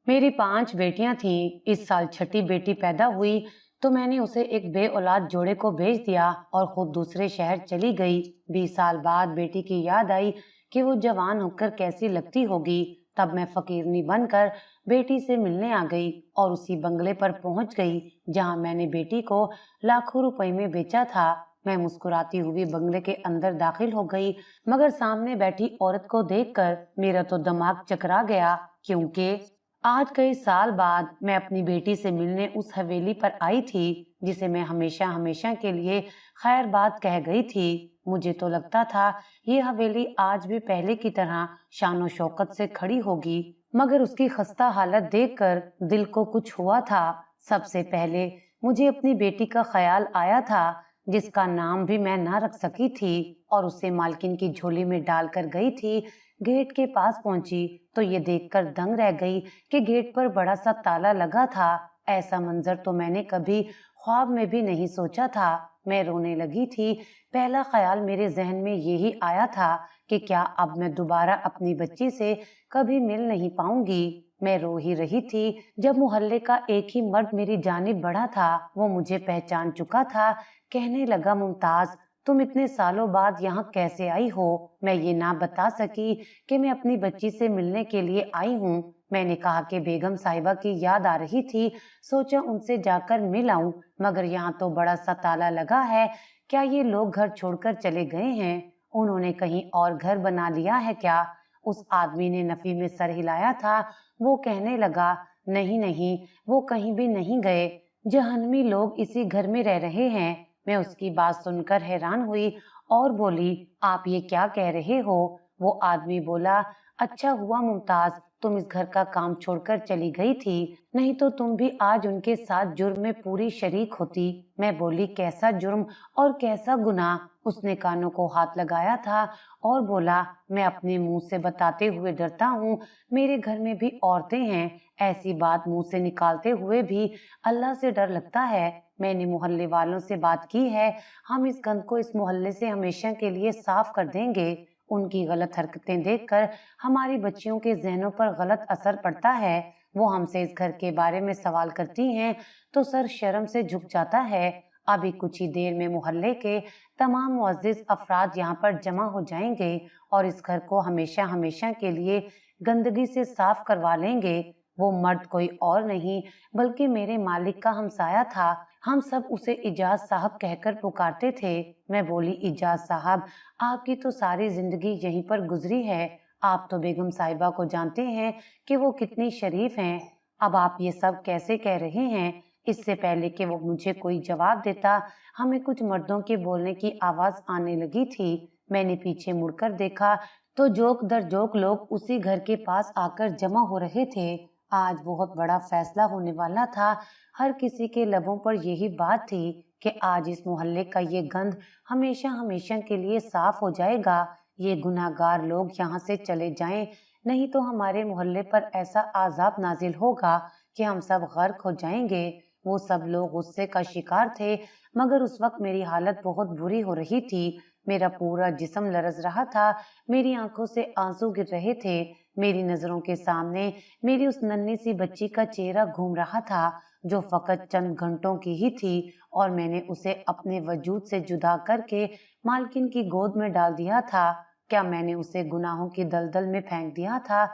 मेरी 5 बेटियां थीं। इस साल छठी बेटी पैदा हुई तो मैंने उसे एक बे-औलाद जोड़े को बेच दिया और खुद दूसरे शहर चली गई। 20 साल बाद बेटी की याद आई कि वो जवान होकर कैसी लगती होगी। तब मैं फकीरनी बनकर बेटी से मिलने आ गई और उसी बंगले पर पहुंच गई जहां मैंने बेटी को लाखों रुपए में बेचा था। मैं मुस्कुराती हुई बंगले के अंदर दाखिल हो गई, मगर सामने बैठी औरत को देखकर मेरा तो दिमाग चकरा गया, क्योंकि आज कई साल बाद मैं अपनी बेटी से मिलने उस हवेली पर आई थी जिसे मैं हमेशा हमेशा के लिए खैरबाद कह गई थी। मुझे तो लगता था ये हवेली आज भी पहले की तरह शानो शौकत से खड़ी होगी, मगर उसकी खस्ता हालत देखकर दिल को कुछ हुआ था। सबसे पहले मुझे अपनी बेटी का ख्याल आया था, जिसका नाम भी मैं ना रख सकी थी, और उसे मालकिन की झोली में डालकर गई थी। गेट के पास पहुंची तो ये देखकर दंग रह गई कि गेट पर बड़ा सा ताला लगा था। ऐसा मंजर तो मैंने कभी ख्वाब में भी नहीं सोचा था। मैं रोने लगी थी। पहला ख्याल मेरे जहन में यही आया था कि क्या अब मैं दोबारा अपनी बच्ची से कभी मिल नहीं पाऊंगी। मैं रो ही रही थी जब मोहल्ले का एक ही मर्द मेरी जानिब बढ़ा था। वो मुझे पहचान चुका था। कहने लगा, मुमताज, तुम इतने सालों बाद यहाँ कैसे आई हो? मैं ये ना बता सकी कि मैं अपनी बच्ची से मिलने के लिए आई हूँ। मैंने कहा कि बेगम साहिबा की याद आ रही थी, सोचा उनसे जाकर मिल आऊं, मगर यहाँ तो बड़ा सा ताला लगा है। क्या ये लोग घर छोड़कर चले गए हैं? उन्होंने कहीं और घर बना लिया है क्या? उस आदमी ने नफी में सर हिलाया था। वो कहने लगा, नहीं नहीं, वो कहीं भी नहीं गए। जहन्नमी लोग इसी घर में रह रहे हैं। मैं उसकी बात सुनकर हैरान हुई और बोली, आप ये क्या कह रहे हो? वो आदमी बोला, अच्छा हुआ मुमताज तुम इस घर का काम छोड़कर चली गई थी, नहीं तो तुम भी आज उनके साथ जुर्म में पूरी शरीक होती। मैं बोली, कैसा जुर्म और कैसा गुनाह? उसने कानों को हाथ लगाया था और बोला, मैं अपने मुंह से बताते हुए डरता हूँ। मेरे घर में भी औरतें हैं। ऐसी बात मुंह से निकालते हुए भी अल्लाह से डर लगता है। मैंने मोहल्ले वालों से बात की है, हम इस गंद को इस मोहल्ले से हमेशा के लिए साफ कर देंगे। उनकी गलत हरकतें देखकर हमारी बच्चियों के जहनों पर गलत असर पड़ता है। वो हमसे इस घर के बारे में सवाल करती हैं तो सर शर्म से झुक जाता है। अभी कुछ ही देर में मोहल्ले के तमाम मुअज़्ज़िज़ अफराद यहाँ पर जमा हो जाएंगे और इस घर को हमेशा हमेशा के लिए गंदगी से साफ करवा लेंगे। वो मर्द कोई और नहीं बल्कि मेरे मालिक का हमसाया था। हम सब उसे इजाज साहब कहकर पुकारते थे। मैं बोली, इजाज साहब, आपकी तो सारी जिंदगी यहीं पर गुजरी है। आप तो बेगम साहिबा को जानते हैं कि वो कितनी शरीफ हैं। अब आप ये सब कैसे कह रहे हैं? इससे पहले कि वो मुझे कोई जवाब देता, हमें कुछ मर्दों के बोलने की आवाज आने लगी थी। मैंने पीछे मुड़कर देखा तो जोक दर जोक लोग उसी घर के पास आकर जमा हो रहे थे। आज बहुत बड़ा फैसला होने वाला था। हर किसी के लबों पर यही बात थी कि आज इस मोहल्ले का ये गंद हमेशा हमेशा के लिए साफ हो जाएगा। ये गुनाहगार लोग यहाँ से चले जाएं, नहीं तो हमारे मोहल्ले पर ऐसा आजाब नाजिल होगा कि हम सब गर्क हो जाएंगे। वो सब लोग गुस्से का शिकार थे, मगर उस वक्त मेरी हालत बहुत बुरी हो रही थी। मेरा पूरा जिस्म लरज रहा था, मेरी आंखों से आंसू गिर रहे थे। मेरी नजरों के सामने मेरी उस नन्ही सी बच्ची का चेहरा घूम रहा था, जो फकत चंद घंटों की ही थी, और मैंने उसे अपने वजूद से जुदा करके मालकिन की गोद में डाल दिया था। क्या मैंने उसे गुनाहों की दलदल में फेंक दिया था?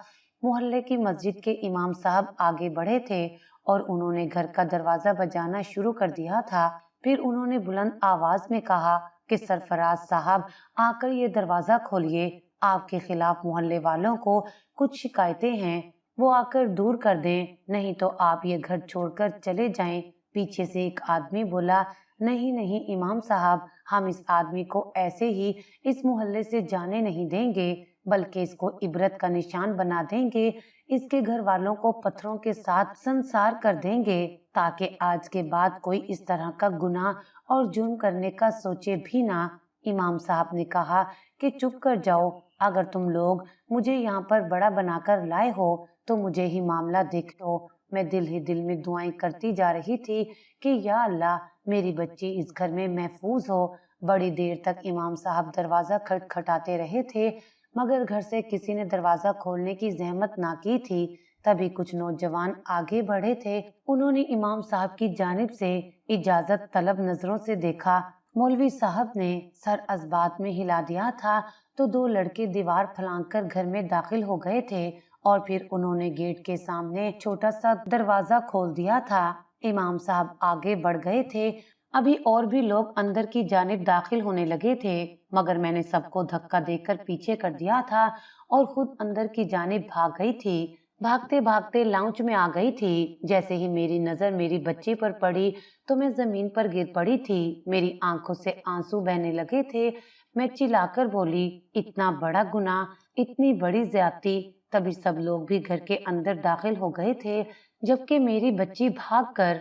मोहल्ले की मस्जिद के इमाम साहब आगे बढ़े थे और उन्होंने घर का दरवाजा बजाना शुरू कर दिया था। फिर उन्होंने बुलंद आवाज में कहा कि सरफराज साहब, आकर ये दरवाजा खोलिए। आपके खिलाफ मोहल्ले वालों को कुछ शिकायतें हैं, वो आकर दूर कर दें, नहीं तो आप ये घर छोड़कर चले जाएं। पीछे से एक आदमी बोला, नहीं नहीं इमाम साहब, हम इस आदमी को ऐसे ही इस मोहल्ले से जाने नहीं देंगे, बल्कि इसको इबरत का निशान बना देंगे। इसके घर वालों को पत्थरों के साथ संसार कर देंगे, ताकि आज के बाद कोई इस तरह का गुनाह और जुर्म करने का सोचे भी ना। इमाम साहब ने कहा कि चुप कर जाओ, अगर तुम लोग मुझे यहाँ पर बड़ा बनाकर लाए हो तो मुझे ही मामला देख दो। मैं दिल ही दिल में दुआएं करती जा रही थी कि या अल्लाह, मेरी बच्ची इस घर में महफूज हो। बड़ी देर तक इमाम साहब दरवाजा खटखटाते रहे थे, मगर घर से किसी ने दरवाजा खोलने की जहमत ना की थी। तभी कुछ नौजवान आगे बढ़े थे। उन्होंने इमाम साहब की जानिब से इजाजत तलब नजरों से देखा। मौलवी साहब ने सर असबात में हिला दिया था तो दो लड़के दीवार फलांग कर घर में दाखिल हो गए थे और फिर उन्होंने गेट के सामने छोटा सा दरवाजा खोल दिया था। इमाम साहब आगे बढ़ गए थे। अभी और भी लोग अंदर की जानिब दाखिल होने लगे थे, मगर मैंने सबको धक्का देकर पीछे कर दिया था और खुद अंदर की जानिब भाग गई थी। भागते भागते लाउंज में आ गई थी। जैसे ही मेरी नजर मेरी बच्ची पर पड़ी तो मैं जमीन पर गिर पड़ी थी। मेरी आंखों से आंसू बहने लगे थे। मैं चिल्लाकर बोली, इतना बड़ा गुनाह, इतनी बड़ी ज्यादती। तभी सब लोग भी घर के अंदर दाखिल हो गए थे, जबकि मेरी बच्ची भागकर,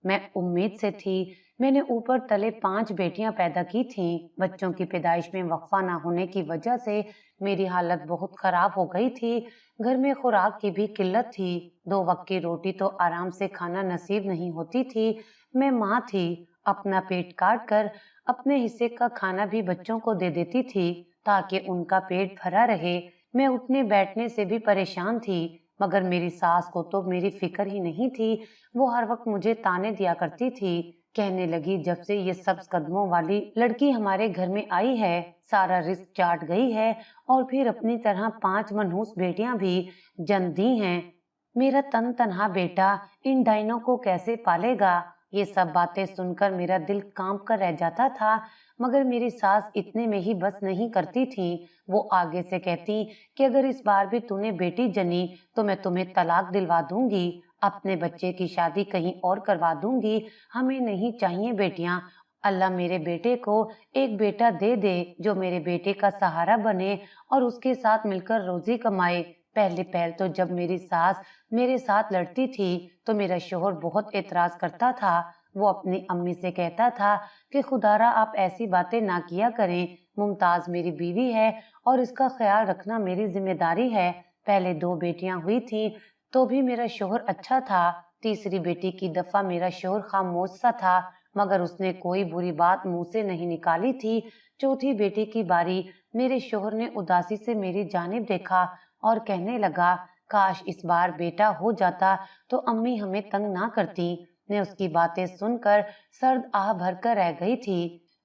मैं उम्मीद से थी, मैंने ऊपर तले 5 बेटियां पैदा की थीं। बच्चों की पैदाइश में वक्फा ना होने की वजह से मेरी हालत बहुत खराब हो गई थी। घर में खुराक की भी किल्लत थी। 2 वक्त की रोटी तो आराम से खाना नसीब नहीं होती थी। मैं माँ थी, अपना पेट काट कर अपने हिस्से का खाना भी बच्चों को दे देती थी ताकि उनका पेट भरा रहे। मैं उठने बैठने से भी परेशान थी, मगर मेरी सास को तो मेरी फिक्र ही नहीं थी। वो हर वक्त मुझे ताने दिया करती थी। कहने लगी, जब से ये सब्ज कदमों वाली लड़की हमारे घर में आई है, सारा रिस्क चाट गई है और फिर अपनी तरह 5 मनहूस बेटियां भी जन्म दी हैं। मेरा तन तनहा बेटा इन डाइनों को कैसे पालेगा? ये सब बातें सुनकर मेरा दिल कांप कर रह जाता था, मगर मेरी सास इतने में ही बस नहीं करती थी। वो आगे से कहती कि अगर इस बार भी तूने बेटी जनी तो मैं तुम्हें तलाक दिलवा दूंगी, अपने बच्चे की शादी कहीं और करवा दूंगी। हमें नहीं चाहिए बेटियां। अल्लाह मेरे बेटे को एक बेटा दे दे जो मेरे बेटे का सहारा बने और उसके साथ मिलकर रोजी कमाए। पहले पहल तो जब मेरी सास मेरे साथ लड़ती थी तो मेरा शोहर बहुत एतराज करता था। वो अपनी अम्मी से कहता था कि खुदारा आप ऐसी बातें ना किया करें, मुमताज मेरी बीवी है और इसका ख्याल रखना मेरी जिम्मेदारी है। पहले 2 बेटियां हुई थी तो भी मेरा शोहर अच्छा था। तीसरी बेटी की दफा मेरा शोहर खामोश सा था, मगर उसने कोई बुरी बात मुंह से नहीं निकाली थी। चौथी बेटी की बारी, मेरे शोहर ने उदासी से मेरी जानिब देखा और कहने लगा, काश इस बार बेटा हो जाता तो अम्मी हमें तंग ना करती। मैं उसकी बातें सुनकर सर्द आह भरकर रह गई थी।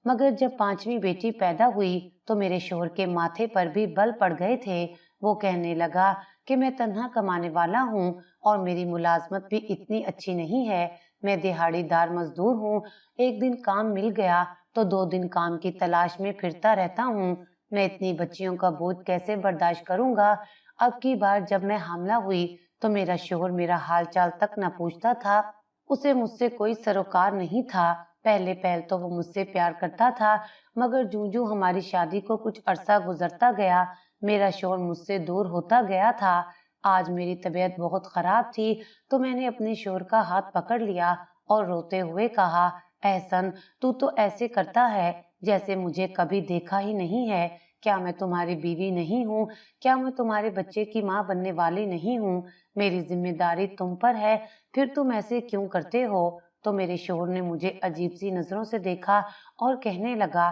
मगर जब 5वीं बेटी पैदा हुई तो मेरे शोहर के माथे पर भी बल पड़ गए थे। वो कहने लगा कि मैं तन्हा कमाने वाला हूँ और मेरी मुलाजमत भी इतनी अच्छी नहीं है। मैं दिहाड़ीदार मजदूर हूँ। एक दिन काम मिल गया तो 2 दिन काम की तलाश में फिरता रहता हूँ। मैं इतनी बच्चियों का बोझ कैसे बर्दाश्त करूंगा? अब की बार जब मैं हामला हुई तो मेरा शोहर मेरा हाल चाल तक न पूछता था। उसे मुझसे कोई सरोकार नहीं था। पहले पहल तो वो मुझसे प्यार करता था, मगर जूं जूं हमारी शादी को कुछ अरसा गुजरता गया, मेरा शोहर मुझसे दूर होता गया था। आज मेरी तबीयत बहुत खराब थी तो मैंने अपने शोहर का हाथ पकड़ लिया और रोते हुए कहा, एहसन, तू तो ऐसे करता है जैसे मुझे कभी देखा ही नहीं है। क्या मैं तुम्हारी बीवी नहीं हूँ? क्या मैं तुम्हारे बच्चे की माँ बनने वाली नहीं हूँ? मेरी जिम्मेदारी तुम पर है, फिर तुम ऐसे क्यों करते हो? तो मेरे शोहर ने मुझे अजीब सी नजरों से देखा और कहने लगा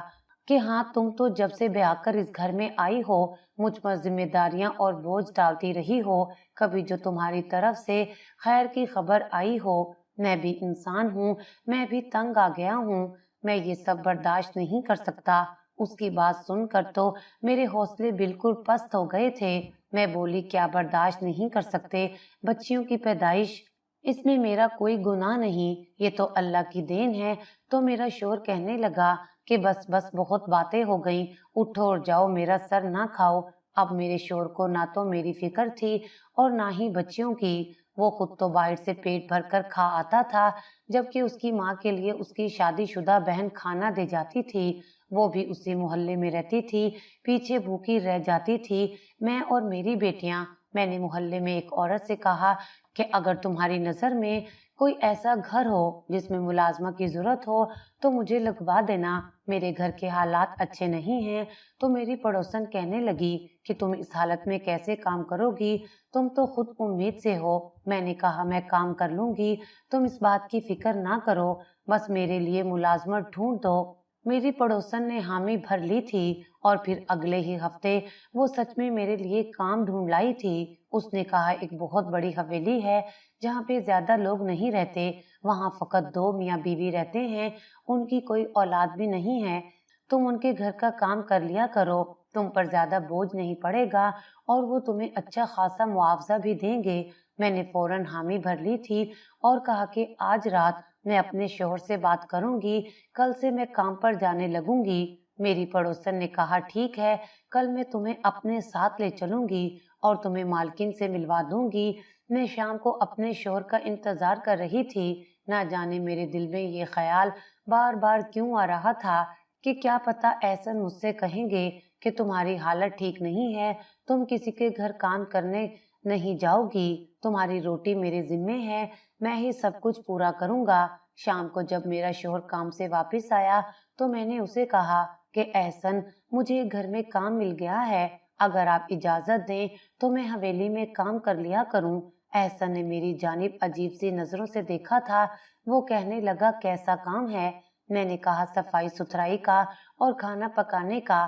कि हाँ, तुम तो जब से ब्याह कर इस घर में आई हो मुझ पर जिम्मेदारियां और बोझ डालती रही हो। कभी जो तुम्हारी तरफ से खैर की खबर आई हो। मैं भी इंसान हूँ, मैं भी तंग आ गया हूँ। मैं ये सब बर्दाश्त नहीं कर सकता। उसकी बात सुनकर तो मेरे हौसले बिल्कुल पस्त हो गए थे। मैं बोली, क्या बर्दाश्त नहीं कर सकते? बच्चियों की पैदाइश, इसमें मेरा कोई गुनाह नहीं, ये तो अल्लाह की देन है। तो मेरा शोहर कहने लगा कि बस बस, बहुत बातें हो गईं, उठो और जाओ, मेरा सर ना खाओ। अब मेरे शोहर को ना तो मेरी फिक्र थी और ना ही बच्चियों की। वो खुद तो बाहर से पेट भर कर खा आता था, जबकि उसकी माँ के लिए उसकी शादीशुदा बहन खाना दे जाती थी। वो भी उसी मोहल्ले में रहती थी, पीछे भूखी रह जाती थी। मैं और मेरी बेटियां। मैंने मोहल्ले में एक औरत से कहा कि अगर तुम्हारी नजर में कोई ऐसा घर हो जिसमें मुलाजमा की जरूरत हो तो मुझे लगवा देना। मेरे घर के हालात अच्छे नहीं हैं। तो मेरी पड़ोसन कहने लगी कि तुम इस हालत में कैसे काम करोगी? तुम तो खुद उम्मीद से हो। मैंने कहा, मैं काम कर लूंगी, तुम इस बात की फिक्र ना करो, बस मेरे लिए मुलाजमत ढूंढ दो। मेरी पड़ोसन ने हामी भर ली थी और फिर अगले ही हफ्ते वो सच में मेरे लिए काम ढूंढ लाई थी। उसने कहा एक बहुत बड़ी हवेली है जहाँ पे ज्यादा लोग नहीं रहते, वहाँ फकत 2 मियाँ बीवी रहते हैं, उनकी कोई औलाद भी नहीं है। तुम उनके घर का काम कर लिया करो, तुम पर ज्यादा बोझ नहीं पड़ेगा और वो तुम्हें अच्छा खासा मुआवजा भी देंगे। मैंने फौरन हामी भर ली थी और कहा कि आज रात मैं अपने शोहर से बात करूंगी, कल से मैं काम पर जाने लगूंगी। मेरी पड़ोसन ने कहा ठीक है, कल मैं तुम्हें अपने साथ ले चलूंगी और तुम्हें मालकिन से मिलवा दूंगी। मैं शाम को अपने शोहर का इंतजार कर रही थी। ना जाने मेरे दिल में ये ख्याल बार बार क्यों आ रहा था कि क्या पता ऐसा मुझसे कहेंगे कि तुम्हारी हालत ठीक नहीं है, तुम किसी के घर काम करने नहीं जाओगी, तुम्हारी रोटी मेरे जिम्मे है, मैं ही सब कुछ पूरा करूंगा। शाम को जब मेरा शोहर काम से वापस आया तो मैंने उसे कहा कि एहसन, मुझे घर में काम मिल गया है, अगर आप इजाजत दें तो मैं हवेली में काम कर लिया करूं। एहसन ने मेरी जानिब अजीब सी नजरों से देखा था। वो कहने लगा कैसा काम है? मैंने कहा सफाई सुथराई का और खाना पकाने का।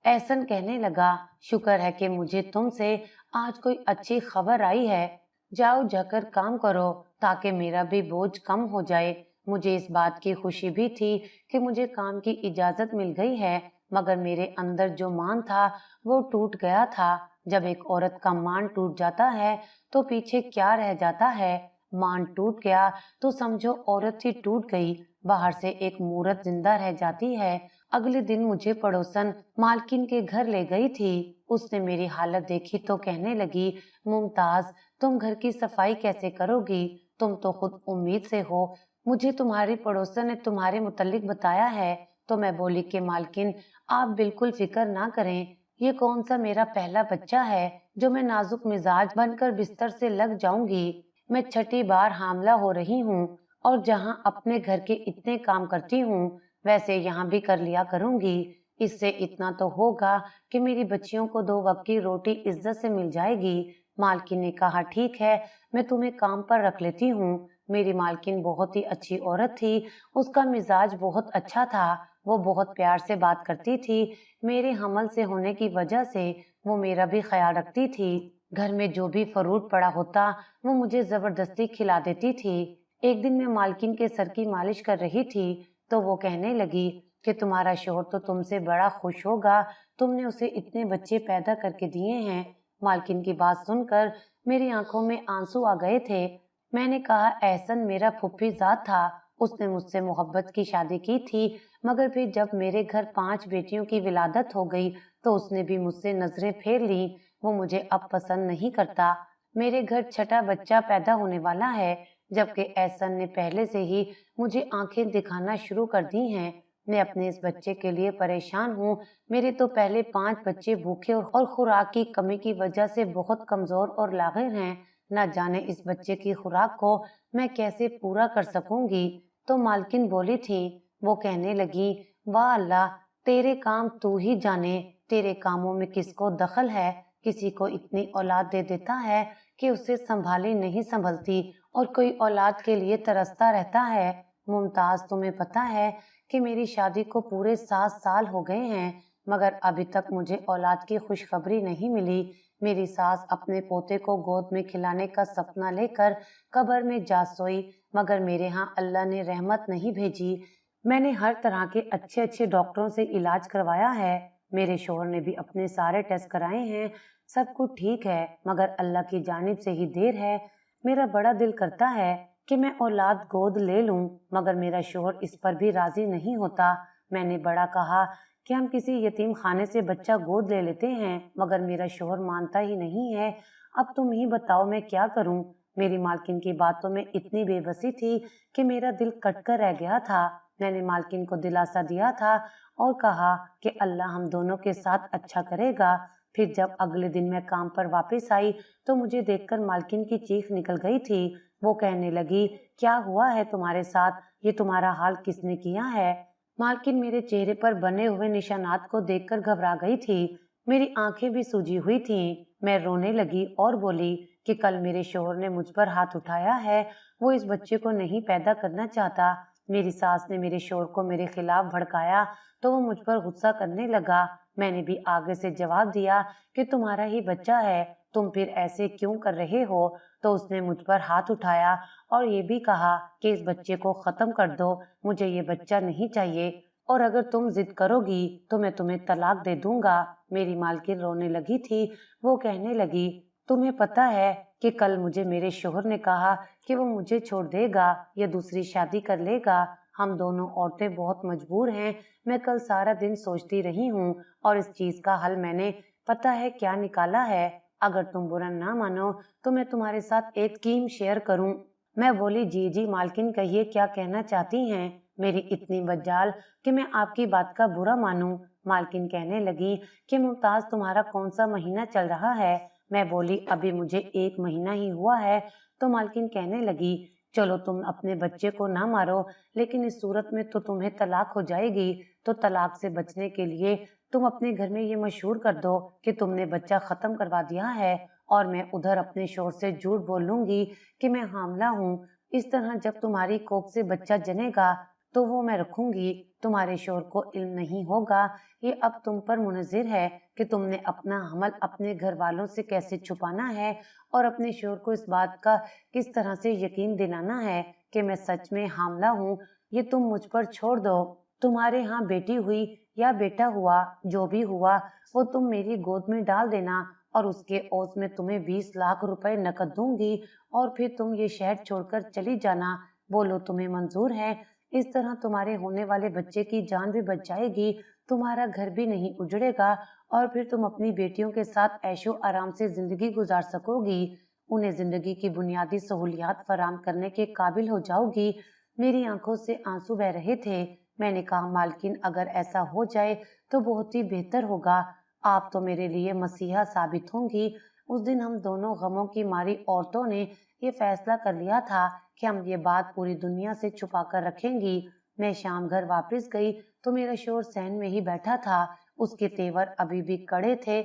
एहसन कहने लगा शुक्र है कि मुझे तुमसे आज कोई अच्छी खबर आई है, जाओ जाकर काम करो ताकि मेरा भी बोझ कम हो जाए। मुझे इस बात की खुशी भी थी कि मुझे काम की इजाजत मिल गई है, मगर मेरे अंदर जो मान था वो टूट गया था। जब एक औरत का मान टूट जाता है तो पीछे क्या रह जाता है? मान टूट गया तो समझो औरत ही टूट गई, बाहर से एक मूरत जिंदा रह जाती है। अगले दिन मुझे पड़ोसन मालकिन के घर ले गई थी। उसने मेरी हालत देखी तो कहने लगी मुमताज, तुम घर की सफाई कैसे करोगी? तुम तो खुद उम्मीद से हो, मुझे तुम्हारी पड़ोसन ने तुम्हारे मुतल्लिक बताया है। तो मैं बोली कि मालकिन आप बिल्कुल फिक्र ना करें, ये कौन सा मेरा पहला बच्चा है जो मैं नाजुक मिजाज बनकर बिस्तर से लग जाऊंगी। मैं छठी बार हामला हो रही हूँ और जहाँ अपने घर के इतने काम करती हूँ वैसे यहाँ भी कर लिया करूंगी। इससे इतना तो होगा कि मेरी बच्चियों को 2 वक्त की रोटी इज्जत से मिल जाएगी। मालकिन ने कहा ठीक है, मैं तुम्हें काम पर रख लेती हूँ। मेरी मालकिन बहुत ही अच्छी औरत थी, उसका मिजाज बहुत अच्छा था, वो बहुत प्यार से बात करती थी। मेरे हमल से होने की वजह से वो मेरा भी ख्याल रखती थी। घर में जो भी फरूट पड़ा होता वो मुझे जबरदस्ती खिला देती थी। एक दिन मैं मालकिन के सर की मालिश कर रही थी तो वो कहने लगी कि तुम्हारा शोहर तो तुमसे बड़ा खुश होगा, तुमने उसे इतने बच्चे पैदा करके दिए हैं। मालकिन की बात सुनकर मेरी आंखों में आंसू आ गए थे। मैंने कहा एहसन मेरा फुफ्फीजाद था, उसने मुझसे मोहब्बत की शादी की थी, मगर फिर जब मेरे घर 5 बेटियों की विलादत हो गई तो उसने भी मुझसे नजरें फेर ली। वो मुझे अब पसंद नहीं करता। मेरे घर छठा बच्चा पैदा होने वाला है, जबकि एहसन ने पहले से ही मुझे आंखें दिखाना शुरू कर दी हैं। मैं अपने इस बच्चे के लिए परेशान हूँ। मेरे तो पहले 5 बच्चे भूखे और खुराक की कमी की वजह से बहुत कमजोर और लाग़िर हैं। न जाने इस बच्चे की खुराक को मैं कैसे पूरा कर सकूंगी। तो मालकिन बोली थी। वो कहने लगी वाह अल्लाह, तेरे काम तू ही जाने, तेरे कामों में किसको दखल है? किसी को इतनी औलाद दे देता है कि उसे संभाली नहीं संभलती और कोई औलाद के लिए तरसता रहता है। मुमताज, तुम्हें पता है कि मेरी शादी को पूरे 7 साल हो गए हैं, मगर अभी तक मुझे औलाद की खुशखबरी नहीं मिली। मेरी सास अपने पोते को गोद में खिलाने का सपना लेकर कब्र में जा सोई, मगर मेरे यहाँ अल्लाह ने रहमत नहीं भेजी। मैंने हर तरह के अच्छे अच्छे डॉक्टरों से इलाज करवाया है, मेरे शोहर ने भी अपने सारे टेस्ट कराए हैं, सब कुछ ठीक है, मगर अल्लाह की जानिब से ही देर है। मेरा बड़ा दिल करता है कि मैं औलाद गोद ले लूं, मगर मेरा शोहर इस पर भी राजी नहीं होता। मैंने बड़ा कहा कि हम किसी यतीम खाने से बच्चा गोद ले लेते हैं, मगर मेरा शोहर मानता ही नहीं है। अब तुम ही बताओ मैं क्या करूं? मेरी मालकिन की बातों में इतनी बेबसी थी कि मेरा दिल कटकर रह गया था। मैंने मालकिन को दिलासा दिया था और कहा कि अल्लाह हम दोनों के साथ अच्छा करेगा। फिर जब अगले दिन मैं काम पर वापस आई तो मुझे देखकर मालकिन की चीख निकल गई थी। वो कहने लगी क्या हुआ है तुम्हारे साथ? ये तुम्हारा हाल किसने किया है? मालकिन मेरे चेहरे पर बने हुए निशानात को देखकर घबरा गई थी। मेरी आंखें भी सूजी हुई थीं। मैं रोने लगी और बोली कि कल मेरे शोहर ने मुझ पर हाथ उठाया है, वो इस बच्चे को नहीं पैदा करना चाहता। मेरी सास ने मेरे शोहर को मेरे खिलाफ भड़काया तो वो मुझ पर गुस्सा करने लगा। मैंने भी आगे से जवाब दिया कि तुम्हारा ही बच्चा है, तुम फिर ऐसे क्यों कर रहे हो। तो उसने मुझ पर हाथ उठाया और ये भी कहा कि इस बच्चे को खत्म कर दो, मुझे ये बच्चा नहीं चाहिए, और अगर तुम जिद करोगी तो मैं तुम्हें तलाक दे दूंगा। मेरी मालकिन रोने लगी थी। वो कहने लगी, तुम्हें पता है कि कल मुझे मेरे शोहर ने कहा कि वो मुझे छोड़ देगा या दूसरी शादी कर लेगा। हम दोनों औरतें बहुत मजबूर हैं। मैं कल सारा दिन सोचती रही हूँ और इस चीज का हल मैंने पता है क्या निकाला है। अगर तुम बुरा ना मानो तो मैं तुम्हारे साथ एक स्कीम शेयर करूं। मैं बोली, जी जी मालकिन, कहिए क्या कहना चाहती हैं। मेरी इतनी मजाल कि मैं आपकी बात का बुरा मानूं। मालकिन कहने लगी कि मुमताज, तुम्हारा कौन सा महीना चल रहा है। मैं बोली, अभी मुझे 1 महीना ही हुआ है। तो मालकिन कहने लगी, चलो तुम अपने बच्चे को ना मारो, लेकिन इस सूरत में तो तुम्हें तलाक हो जाएगी। तो तलाक से बचने के लिए तुम अपने घर में ये मशहूर कर दो कि तुमने बच्चा खत्म करवा दिया है, और मैं उधर अपने शोर से झूठ बोल लूंगी कि मैं हामला हूँ। इस तरह जब तुम्हारी कोख से बच्चा जनेगा तो वो मैं रखूंगी। तुम्हारे शोर को इल्म नहीं होगा। ये अब तुम पर मुनज़िर है कि तुमने अपना हमल अपने घर वालों से कैसे छुपाना है और अपने शोर को इस बात का किस तरह से यकीन दिलाना है कि मैं सच में हामला हूँ। ये तुम मुझ पर छोड़ दो। तुम्हारे यहाँ बेटी हुई या बेटा हुआ, जो भी हुआ, वो तुम मेरी गोद में डाल देना और उसके एवज में तुम्हें 20 लाख रुपए नकद दूंगी, और फिर तुम ये शहर छोड़कर चली जाना। बोलो, तुम्हें मंजूर है। इस तरह तुम्हारे होने वाले बच्चे की जान भी बच जाएगी, तुम्हारा घर भी नहीं उजड़ेगा, और फिर तुम अपनी बेटियों के साथ ऐशो आराम से जिंदगी गुजार सकोगी। उन्हें जिंदगी की बुनियादी सहूलियात फराम करने के काबिल हो जाओगी। मेरी आंखों से आंसू बह रहे थे। मैंने कहा, मालकिन, अगर ऐसा हो जाए तो बहुत ही बेहतर होगा। आप तो मेरे लिए मसीहा साबित होंगी। उस दिन हम दोनों गमों की मारी औरतों ने ये फैसला कर लिया था कि हम ये बात पूरी दुनिया से छुपा कर रखेंगी। मैं शाम घर वापस गई तो मेरा शोर सहन में ही बैठा था। उसके तेवर अभी भी कड़े थे।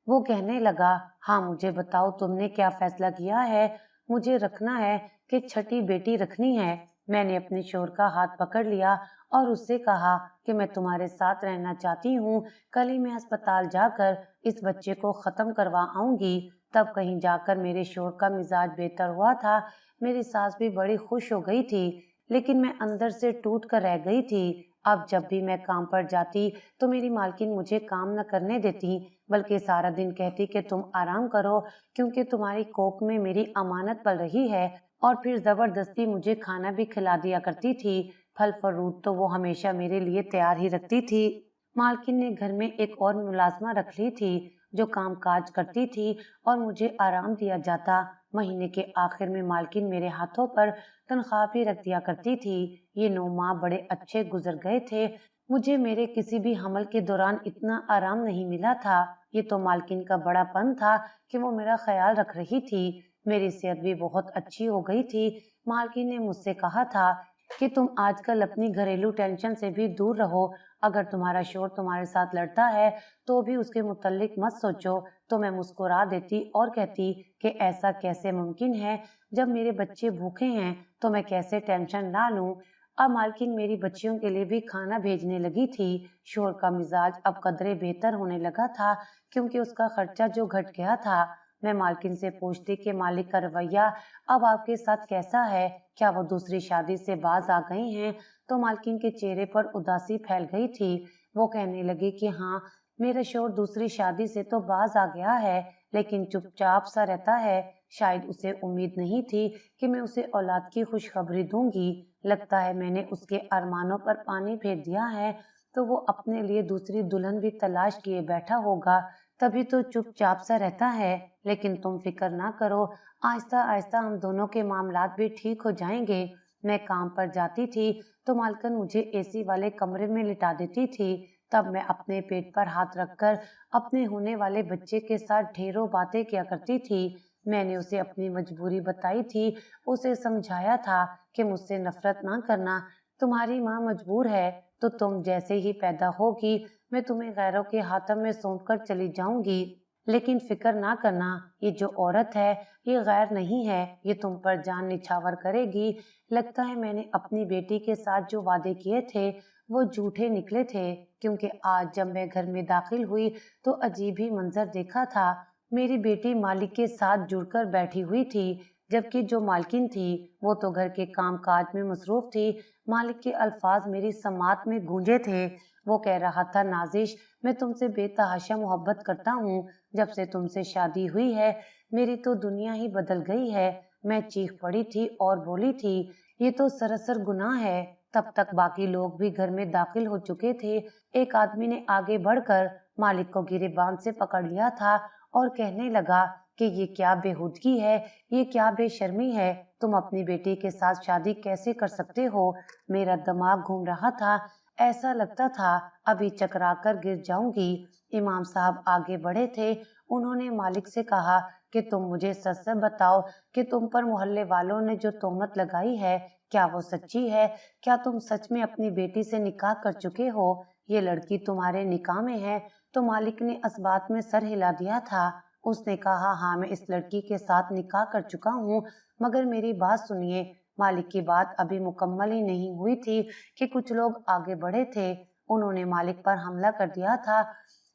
वो कहने लगा, हाँ मुझे बताओ, तुमने क्या फैसला किया है। मुझे रखना है कि छठी बेटी रखनी है। मैंने अपने शोर का हाथ पकड़ लिया और उससे कहा कि मैं तुम्हारे साथ रहना चाहती हूँ। कल ही मैं अस्पताल जाकर इस बच्चे को खत्म करवा आऊंगी। तब कहीं जाकर मेरे शोर का मिजाज बेहतर हुआ था। मेरी सास भी बड़ी खुश हो गई थी, लेकिन मैं अंदर से टूट कर रह गई थी। अब जब भी मैं काम पर जाती तो मेरी मालकिन मुझे काम न करने देती, बल्कि सारा दिन कहती कि तुम आराम करो, क्योंकि तुम्हारी कोख में मेरी अमानत पल रही है। और फिर जबरदस्ती मुझे खाना भी खिला दिया करती थी। फल फ्रूट तो वो हमेशा मेरे लिए तैयार ही रखती थी। मालकिन ने घर में एक और मुलाजमा रख ली थी जो काम काज करती थी और मुझे आराम दिया जाता। महीने के आखिर में मालकिन मेरे हाथों पर तनख्वाह भी रख दिया करती थी। ये 9 माह बड़े अच्छे गुजर गए थे। मुझे मेरे किसी भी हमल के दौरान इतना आराम नहीं मिला था। ये तो मालकिन का बड़ापन था कि वो मेरा ख्याल रख रही थी। मेरी सेहत भी बहुत अच्छी हो गई थी। मालकिन ने मुझसे कहा था कि तुम आजकल अपनी घरेलू टेंशन से भी दूर रहो। अगर तुम्हारा शोर तुम्हारे साथ लड़ता है तो भी उसके मुतल्लिक मत सोचो। तो मैं मुस्कुरा देती और कहती कि ऐसा कैसे मुमकिन है, जब मेरे बच्चे भूखे हैं तो मैं कैसे टेंशन ना लूं। अब मालकिन मेरी बच्चियों के लिए भी खाना भेजने लगी थी। शोर का मिजाज अब कदरे बेहतर होने लगा था, क्योंकि उसका खर्चा जो घट गया था। मैं मालकिन से पूछती कि मालिक का रवैया अब आपके साथ कैसा है, क्या वो दूसरी शादी से बाज आ गए हैं। तो मालकिन के चेहरे पर उदासी फैल गई थी। वो कहने लगी कि हाँ, मेरा शोहर दूसरी शादी से तो बाज आ गया है, लेकिन चुपचाप सा रहता है। शायद उसे उम्मीद नहीं थी कि मैं उसे औलाद की खुशखबरी दूंगी। लगता है मैंने उसके अरमानों पर पानी फेर दिया है, तो वो अपने लिए दूसरी दुल्हन भी तलाश किए बैठा होगा, तभी तो चुपचाप सा रहता है। लेकिन तुम फिक्र ना करो, आहिस्ता आहिस्ता हम दोनों के मामलात भी ठीक हो जाएंगे। मैं काम पर जाती थी तो मालकिन मुझे एसी वाले कमरे में लिटा देती थी। तब मैं अपने पेट पर हाथ रखकर अपने होने वाले बच्चे के साथ ढेरों बातें किया करती थी। मैंने उसे अपनी मजबूरी बताई थी, उसे समझाया था कि मुझसे नफरत ना करना, तुम्हारी माँ मजबूर है, तो तुम जैसे ही पैदा होगी मैं तुम्हें गैरों के हाथों में सौंप कर चली जाऊंगी। लेकिन फिक्र ना करना, ये जो औरत है ये गैर नहीं है, ये तुम पर जान निछावर करेगी। लगता है मैंने अपनी बेटी के साथ जो वादे किए थे وہ جھوٹے نکلے تھے، کیونکہ آج جب میں گھر میں داخل ہوئی تو عجیب ہی منظر دیکھا تھا۔ میری بیٹی مالک کے ساتھ جڑ کر بیٹھی ہوئی تھی، جبکہ جو مالکن تھی وہ تو گھر کے کام کاج میں مصروف تھی۔ مالک کے الفاظ میری سماعت میں گونجے تھے۔ وہ کہہ رہا تھا، نازش، میں تم سے بے تحاشا محبت کرتا ہوں۔ جب سے تم سے شادی ہوئی ہے میری تو دنیا ہی بدل گئی ہے۔ میں چیخ پڑی تھی اور بولی تھی، یہ تو سراسر گناہ ہے۔ تب تک باقی لوگ بھی گھر میں داخل ہو چکے تھے۔ ایک آدمی نے آگے بڑھ کر مالک کو گریبان سے پکڑ لیا تھا اور کہنے لگا کہ یہ کیا بےہودگی ہے، یہ کیا بے شرمی ہے، تم اپنی بیٹی کے ساتھ شادی کیسے کر سکتے ہو؟ میرا دماغ گھوم رہا تھا، ایسا لگتا تھا ابھی چکرا کر گر جاؤں گی۔ امام صاحب آگے بڑھے تھے۔ انہوں نے مالک سے کہا کہ تم مجھے سچ سچ بتاؤ کہ تم پر محلے والوں نے جو تہمت لگائی ہے کیا وہ سچی ہے؟ کیا تم سچ میں اپنی بیٹی سے نکاح کر چکے ہو؟ یہ لڑکی تمہارے نکاح میں ہے؟ تو مالک نے اس بات میں سر ہلا دیا تھا۔ اس نے کہا، ہاں میں اس لڑکی کے ساتھ نکاح کر چکا ہوں، مگر میری بات سنیے۔ مالک کی بات ابھی مکمل ہی نہیں ہوئی تھی کہ کچھ لوگ آگے بڑھے تھے۔ انہوں نے مالک پر حملہ کر دیا تھا۔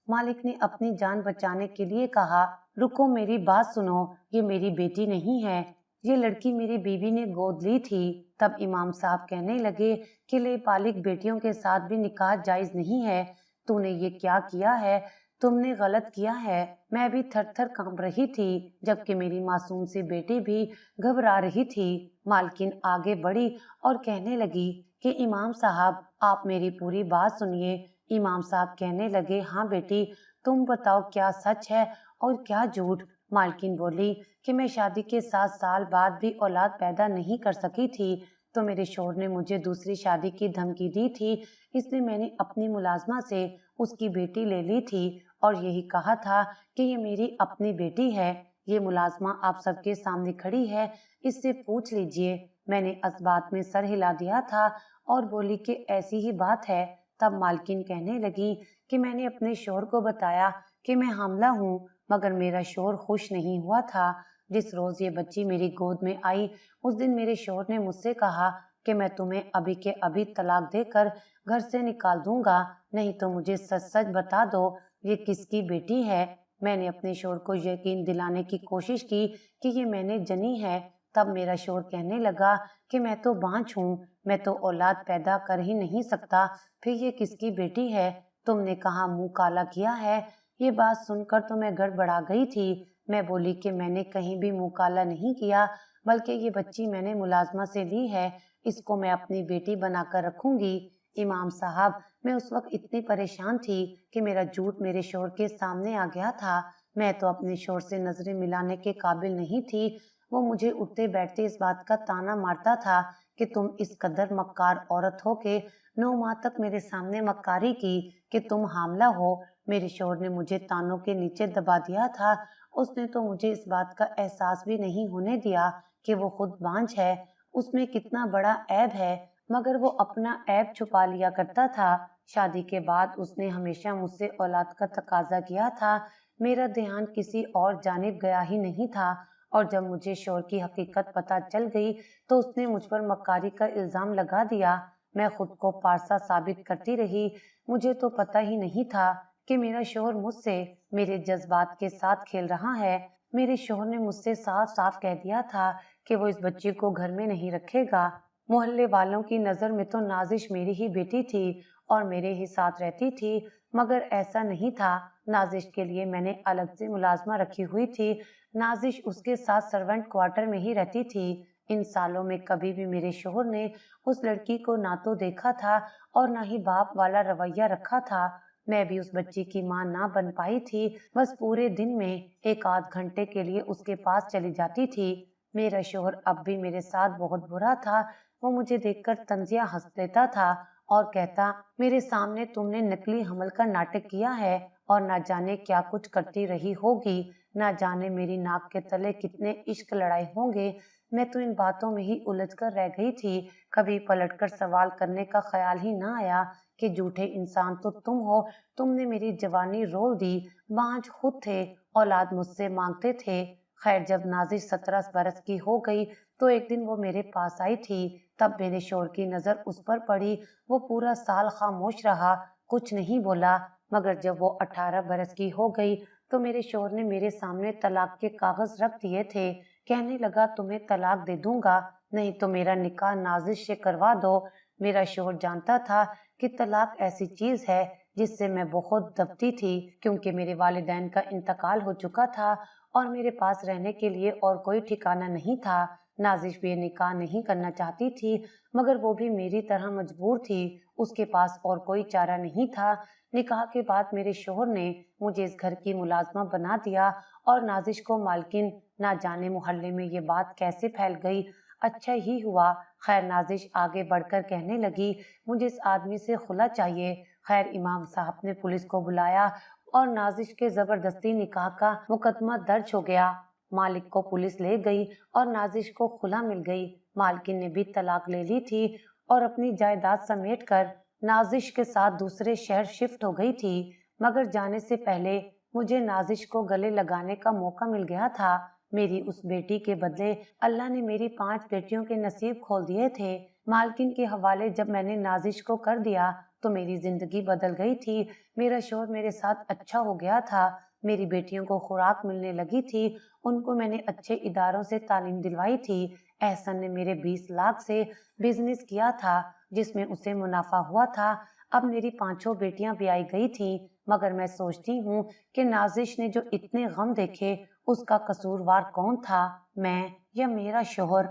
مالک نے اپنی جان بچانے کے لیے کہا، رکو میری بات سنو، یہ میری بیٹی نہیں ہے، یہ لڑکی میری بیوی نے گود لی تھی۔ تب امام صاحب کہنے لگے کہ لے بالغ بیٹیوں کے ساتھ بھی نکاح جائز نہیں ہے۔ تو نے یہ کیا کیا ہے؟ تم نے غلط کیا ہے۔ میں بھی تھر تھر کانپ رہی تھی، جبکہ میری معصوم سی بیٹی بھی گھبرا رہی تھی۔ مالکن آگے بڑھی اور کہنے لگی کہ امام صاحب آپ میری پوری بات سنیے۔ امام صاحب کہنے لگے، ہاں بیٹی تم بتاؤ کیا سچ ہے اور کیا جھوٹ؟ مالکن بولی کہ میں شادی کے 7 سال بعد بھی اولاد پیدا نہیں کر سکی تھی تو میرے شوہر نے مجھے دوسری شادی کی دھمکی دی تھی، اس لیے میں نے اپنی ملازمہ سے اس کی بیٹی لے لی تھی اور یہی کہا تھا کہ یہ میری اپنی بیٹی ہے۔ یہ ملازمہ آپ سب کے سامنے کھڑی ہے، اس سے پوچھ لیجئے۔ میں نے اس بات میں سر ہلا دیا تھا اور بولی کہ ایسی ہی بات ہے۔ تب مالکن کہنے لگی کہ میں نے اپنے شوہر کو بتایا کہ میں حاملہ ہوں، مگر میرا شوہر خوش نہیں ہوا تھا۔ جس روز یہ بچی میری گود میں آئی اس دن میرے شوہر نے مجھ سے کہا کہ میں تمہیں ابھی کے ابھی طلاق دے کر گھر سے نکال دوں گا، نہیں تو مجھے سچ سچ بتا دو یہ کس کی بیٹی ہے۔ میں نے اپنے شوہر کو یقین دلانے کی کوشش کی کہ یہ میں نے جنی ہے۔ تب میرا شوہر کہنے لگا کہ میں تو بانجھ ہوں، میں تو اولاد پیدا کر ہی نہیں سکتا، پھر یہ کس کی بیٹی ہے؟ تم نے کہاں منہ کالا کیا ہے؟ یہ بات سن کر تو میں گڑبڑا گئی تھی۔ میں بولی کہ میں نے کہیں بھی منہ کالا نہیں کیا، بلکہ یہ بچی میں نے ملازمہ سے لی ہے، اس کو میں اپنی بیٹی بنا کر رکھوں گی۔ امام صاحب میں اس وقت اتنی پریشان تھی کہ میرا جھوٹ میرے شوہر کے سامنے آ گیا تھا۔ میں تو اپنے شوہر سے نظریں ملانے کے قابل نہیں تھی۔ وہ مجھے اٹھتے بیٹھتے اس بات کا تانا مارتا تھا کہ تم اس قدر مکار عورت ہو کہ 9 ماہ تک میرے سامنے مکاری کی کہ تم حاملہ ہو۔ میرے شوہر نے مجھے تانوں کے نیچے دبا دیا تھا۔ اس نے تو مجھے اس بات کا احساس بھی نہیں ہونے دیا کہ وہ خود بانجھ ہے، اس میں کتنا بڑا عیب ہے، مگر وہ اپنا عیب چھپا لیا کرتا تھا۔ شادی کے بعد اس نے ہمیشہ مجھ سے اولاد کا تقاضا کیا تھا۔ میرا دھیان کسی اور جانب گیا ہی نہیں تھا، اور جب مجھے شوہر کی حقیقت پتہ چل گئی تو اس نے مجھ پر مکاری کا الزام لگا دیا۔ میں خود کو پارسا ثابت کرتی رہی۔ مجھے تو پتہ ہی نہیں تھا کہ میرا شوہر مجھ سے میرے جذبات کے ساتھ کھیل رہا ہے۔ میرے شوہر نے مجھ سے صاف صاف کہہ دیا تھا کہ وہ اس بچی کو گھر میں نہیں رکھے گا۔ محلے والوں کی نظر میں تو نازش میری ہی بیٹی تھی اور میرے ہی ساتھ رہتی تھی، مگر ایسا نہیں تھا۔ نازش کے لیے میں نے الگ سے ملازمہ رکھی ہوئی تھی۔ نازش اس کے ساتھ سرونٹ کوارٹر میں ہی رہتی تھی۔ ان سالوں میں کبھی بھی میرے شوہر نے اس لڑکی کو نہ تو دیکھا تھا اور نہ ہی باپ والا رویہ رکھا تھا۔ میں بھی اس بچی کی ماں نہ بن پائی تھی، بس پورے دن میں 1 آدھ گھنٹے کے لیے اس کے پاس چلی جاتی تھی۔ میرا شوہر اب بھی میرے ساتھ بہت برا تھا۔ وہ مجھے دیکھ کر طنزیہ ہنس دیتا تھا اور کہتا، میرے سامنے تم نے نقلی حمل کا ناٹک کیا ہے اور نہ جانے کیا کچھ کرتی رہی ہوگی، نہ جانے میری ناک کے تلے کتنے عشق لڑائے ہوں گے۔ میں تو ان باتوں میں ہی الجھ کر رہ گئی تھی۔ کبھی پلٹ کر سوال کرنے کا خیال ہی نہ آیا کہ جھوٹے انسان تو تم ہو، تم نے میری جوانی رول دی، بانجھ خود تھے، اولاد مجھ سے مانگتے تھے۔ خیر جب نازش 17 برس کی ہو گئی تو ایک دن وہ میرے پاس آئی تھی، تب میرے شوہر کی نظر اس پر پڑی۔ وہ پورا سال خاموش رہا، کچھ نہیں بولا، مگر جب وہ 18 برس کی ہو گئی تو میرے شوہر نے میرے سامنے طلاق کے کاغذ رکھ دیے تھے۔ کہنے لگا تمہیں طلاق دے دوں گا، نہیں تو میرا نکاح نازش سے کروا دو۔ میرا شوہر جانتا تھا کہ طلاق ایسی چیز ہے جس سے میں بہت دبتی تھی، کیونکہ میرے والدین کا انتقال ہو چکا تھا اور میرے پاس رہنے کے لیے اور کوئی ٹھکانہ نہیں تھا۔ نازش بھی نکاح نہیں کرنا چاہتی تھی، مگر وہ بھی میری طرح مجبور تھی، اس کے پاس اور کوئی چارہ نہیں تھا۔ نکاح کے بعد میرے شوہر نے مجھے اس گھر کی ملازمہ بنا دیا اور نازش کو مالکن، نہ جانے محلے میں یہ بات کیسے پھیل گئی۔ اچھا ہی ہوا۔ خیر نازش آگے بڑھ کر کہنے لگی مجھے اس آدمی سے خلا چاہیے۔ خیر امام صاحب نے پولیس کو بلایا اور نازش کے زبردستی نکاح کا مقدمہ درج ہو گیا۔ مالک کو پولیس لے گئی اور نازش کو خلا مل گئی۔ مالکن نے بھی طلاق لے لی تھی اور اپنی جائیداد سمیٹ کر نازش کے ساتھ دوسرے شہر شفٹ ہو گئی تھی، مگر جانے سے پہلے مجھے نازش کو گلے لگانے کا موقع مل گیا تھا۔ میری اس بیٹی کے بدلے اللہ نے میری 5 بیٹیوں کے نصیب کھول دیے تھے۔ مالکن کے حوالے جب میں نے نازش کو کر دیا تو میری زندگی بدل گئی تھی۔ میرا شوہر میرے ساتھ اچھا ہو گیا تھا، میری بیٹیوں کو خوراک ملنے لگی تھی، ان کو میں نے اچھے اداروں سے تعلیم دلوائی تھی۔ احسن نے میرے 20 لاکھ سے بزنس کیا تھا جس میں اسے منافع ہوا تھا۔ اب میری 5 بیٹیاں بھی آئی گئی تھیں، مگر میں سوچتی ہوں کہ نازش نے جو اتنے غم دیکھے اس کا قصوروار کون تھا، میں یا میرا شوہر؟